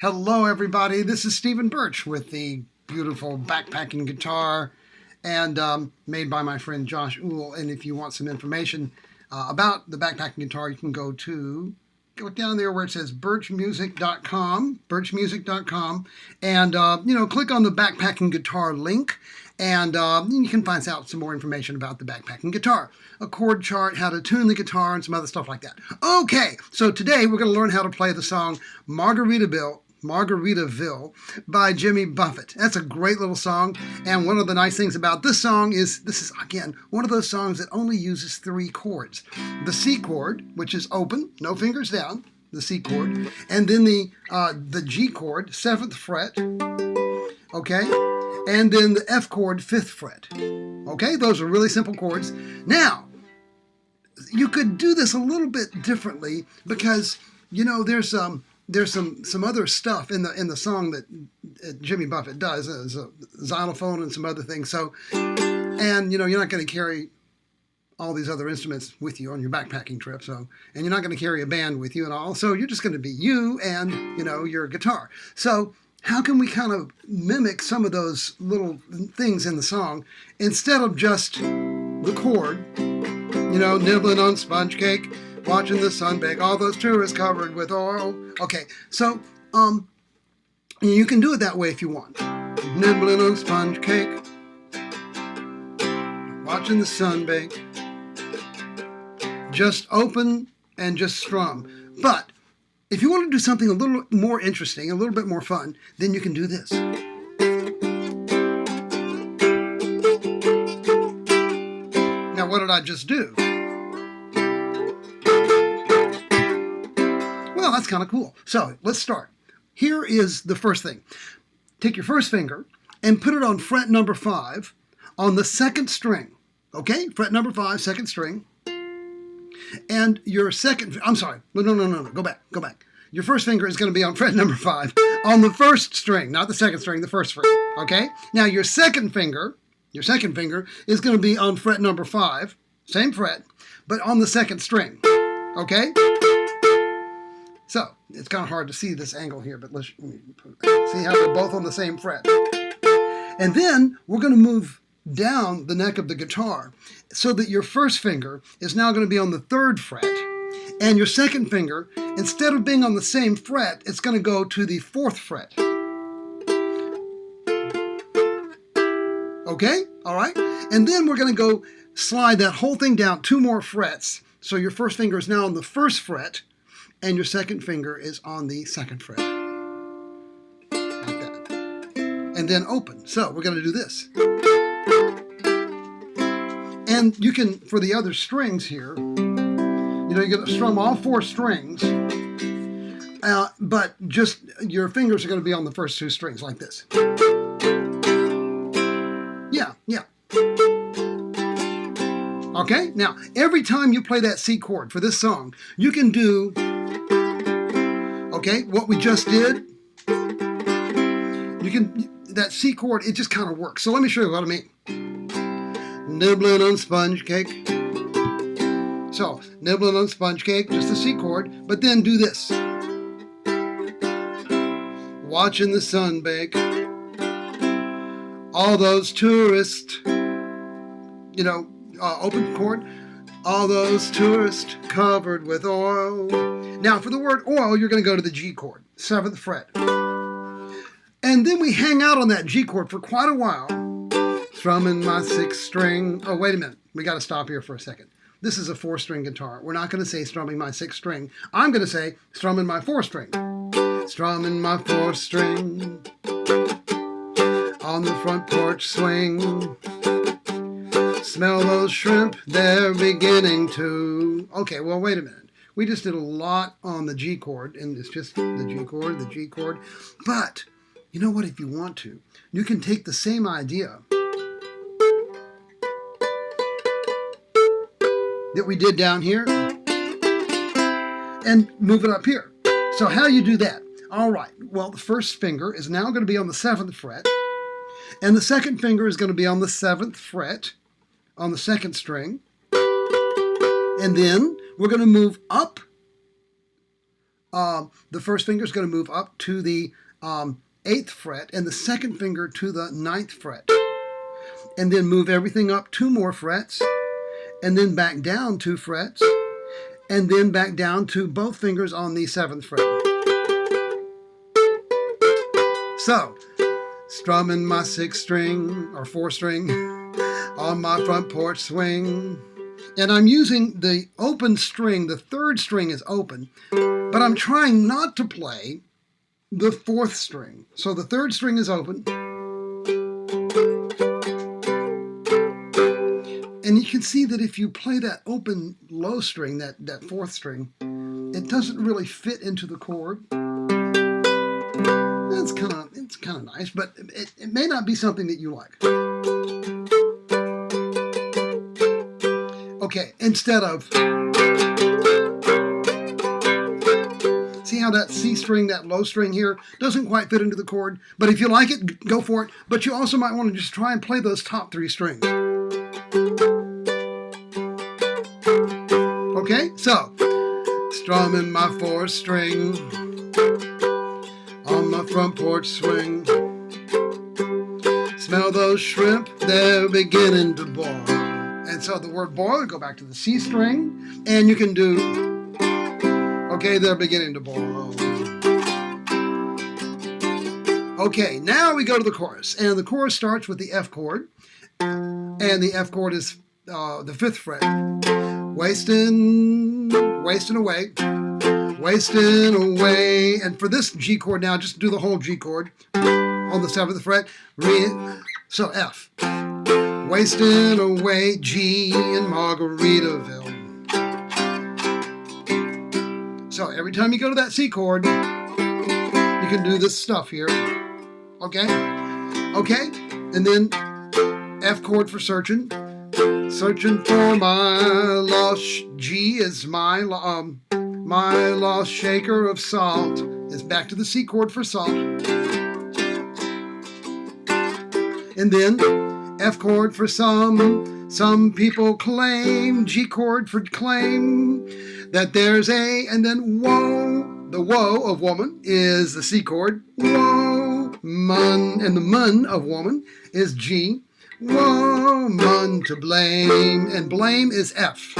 Hello, everybody. This is Stephen Birch with the beautiful backpacking guitar, and made by my friend Josh Uhl. And if you want some information about the backpacking guitar, you can go down there where it says birchmusic.com, and click on the backpacking guitar link, and you can find out some more information about the backpacking guitar, a chord chart, how to tune the guitar, and some other stuff like that. Okay, so today we're going to learn how to play the song Margaritaville by Jimmy Buffett. That's a great little song, and one of the nice things about this song is this is, again, one of those songs that only uses 3 chords. The C chord, which is open, no fingers down, the C chord, and then the G chord, 7th fret, okay, and then the F chord, 5th fret. Okay, those are really simple chords. Now, you could do this a little bit differently because, there's some other stuff in the song that Jimmy Buffett does, as a xylophone and some other things. So, and you're not going to carry all these other instruments with you on your backpacking trip. So, and you're not going to carry a band with you and all. So you're just going to be you and your guitar. So how can we kind of mimic some of those little things in the song instead of just the chord? Nibbling on sponge cake, watching the sun bake, all those tourists covered with oil. Okay, so you can do it that way if you want. Nibbling on sponge cake, watching the sun bake. Just open and just strum. But if you want to do something a little more interesting, a little bit more fun, then you can do this. Now, what did I just do? Well, that's kind of cool. So let's start. Here is the first thing. Take your first finger and put it on fret number 5 on the 2nd string. Okay? Fret number 5, 2nd string. And your second, I'm sorry, no, go back. Your first finger is going to be on fret number 5 on the 1st string, not the 2nd string, the 1st fret. Okay? Now your second finger is going to be on fret number 5, same fret, but on the 2nd string. Okay? So, it's kind of hard to see this angle here, but let's see how they're both on the same fret. And then we're going to move down the neck of the guitar so that your first finger is now going to be on the 3rd fret, and your second finger, instead of being on the same fret, it's going to go to the 4th fret. Okay? All right? And then we're going to go slide that whole thing down 2 more frets. So your first finger is now on the 1st fret, and your second finger is on the 2nd fret. Like that. And then open. So we're going to do this. And you can, for the other strings here, you're going to strum all 4 strings, but just your fingers are going to be on the first 2 strings like this. Yeah. Okay, now every time you play that C chord for this song, you can do, okay, what we just did. That C chord, it just kind of works. So let me show you what I mean. Nibbling on sponge cake. So, nibbling on sponge cake, just the C chord, but then do this. Watching the sun bake. All those tourists, open chord. All those tourists covered with oil. Now, for the word oil, you're going to go to the G chord, 7th fret. And then we hang out on that G chord for quite a while. Strumming my 6th string. Oh, wait a minute. We got to stop here for a second. This is a 4-string guitar. We're not going to say strumming my 6th string. I'm going to say strumming my 4th string. Strumming my 4th string. On the front porch swing. Smell those shrimp, they're beginning to... Okay, well, wait a minute. We just did a lot on the G chord, and it's just the G chord. But, you know what, if you want to, you can take the same idea that we did down here and move it up here. So how you do that? All right, well, the first finger is now going to be on the 7th fret, and the second finger is going to be on the 7th fret on the 2nd string, and then we're going to move up the first finger is going to move up to the 8th fret and the second finger to the 9th fret. And then move everything up 2 more frets, and then back down 2 frets, and then back down to both fingers on the 7th fret. So, strumming my 6th string or 4th string on my front porch swing. And I'm using the open string, the 3rd string is open, but I'm trying not to play the 4th string. So the 3rd string is open. And you can see that if you play that open low string, that 4th string, it doesn't really fit into the chord. It's kind of nice, but it may not be something that you like. Okay, instead of, see how that C string, that low string here, doesn't quite fit into the chord, but if you like it, go for it. But you also might want to just try and play those top 3 strings. Okay, so, strumming my 4th string on my front porch swing. Smell those shrimp, they're beginning to boil. And so the word boil, go back to the C string, and you can do, okay, they're beginning to boil. Okay, now we go to the chorus, and the chorus starts with the F chord, and the F chord is the 5th fret. Wasting away, wasting away. And for this G chord now, just do the whole G chord on the 7th fret. So F. Wasting away, G in Margaritaville. So every time you go to that C chord, you can do this stuff here. Okay? Okay? And then F chord for searching. Searching for my lost, G is my lost shaker of salt. Is back to the C chord for salt. And then F chord for some people claim, G chord for claim, that there's a, and then woe, the woe of woman is the C chord, woe, mun, and the mun of woman is G. Woman to blame, and blame is F.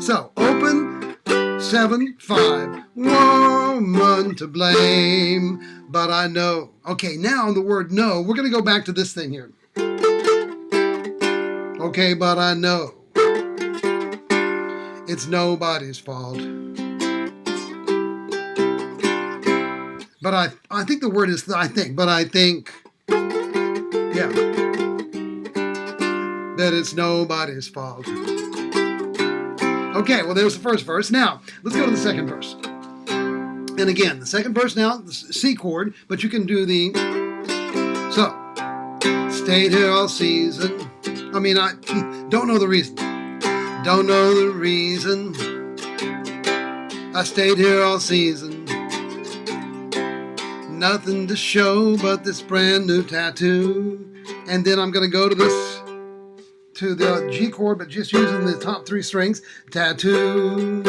So, open, 7, 5. Woman to blame, but I know. Okay, now the word know, we're going to go back to this thing here. Okay, but I know. It's nobody's fault. But I think the word is I think, but I think, yeah, that it's nobody's fault. Okay, well, there's the first verse. Now, let's go to the second verse. And again, the second verse now, the C chord, but you can do the, so, stayed here all season. I mean, I don't know the reason. Don't know the reason. I stayed here all season. Nothing to show but this brand new tattoo. And then I'm going to go to this, to the G chord, but just using the top 3 strings. Tattoo.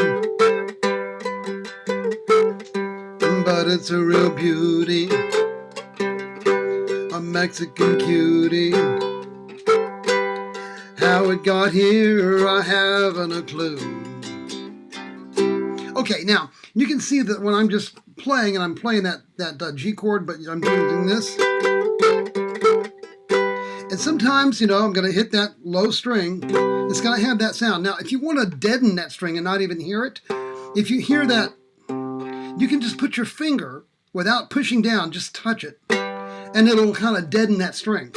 But it's a real beauty. A Mexican cutie. How it got here, I haven't a clue. Okay, now, you can see that when I'm just playing, and I'm playing that G chord, but I'm doing this. And sometimes, you know, I'm going to hit that low string. It's going to have that sound. Now, if you want to deaden that string and not even hear it, if you hear that, you can just put your finger, without pushing down, just touch it, and it'll kind of deaden that string.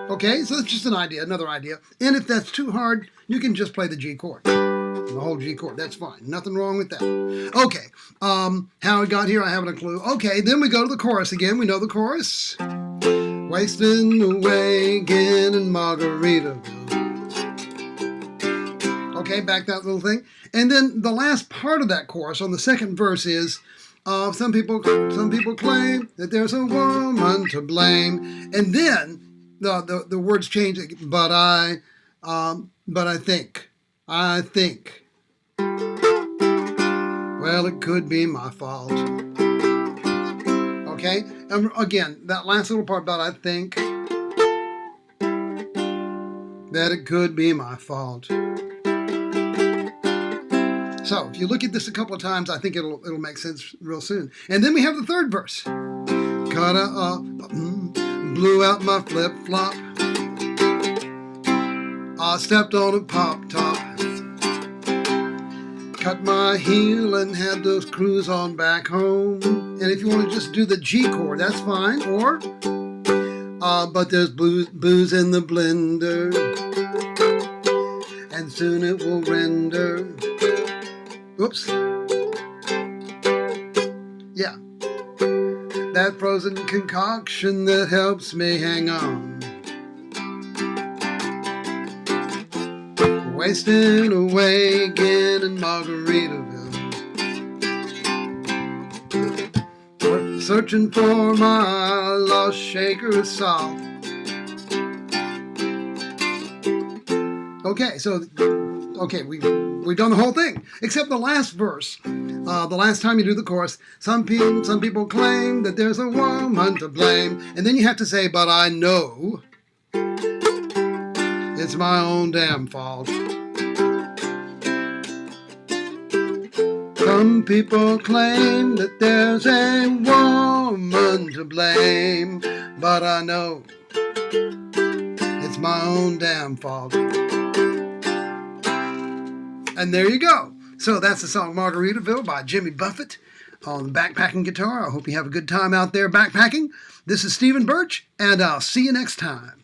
Okay, so that's just an idea, another idea. And if that's too hard, you can just play the G chord. The whole G chord, that's fine. Nothing wrong with that. Okay, how it got here, I haven't a clue. Okay, then we go to the chorus again. We know the chorus. Wasting away again in Margaritaville. Okay, back that little thing. And then the last part of that chorus on the second verse is, some people claim that there's a woman to blame. And then the words change, but I think. Well, it could be my fault. Okay, and again, that last little part about I think that it could be my fault. So if you look at this a couple of times, I think it'll make sense real soon. And then we have the third verse. Cut up, blew out my flip-flop. I stepped on a pop-top. Cut my heel and had those cruise on back home. And if you want to just do the G chord, that's fine. Or, but there's booze in the blender, and soon it will render. Oops. Yeah. That frozen concoction that helps me hang on. Wasting away again in Margaritaville. Searching for my lost shaker of salt. Okay, so we've done the whole thing except the last verse. The last time you do the chorus, some people claim that there's a woman to blame, and then you have to say, but I know it's my own damn fault. Some people claim that there's a woman to blame, but I know it's my own damn fault. And there you go. So that's the song Margaritaville by Jimmy Buffett on the backpacking guitar. I hope you have a good time out there backpacking. This is Stephen Birch, and I'll see you next time.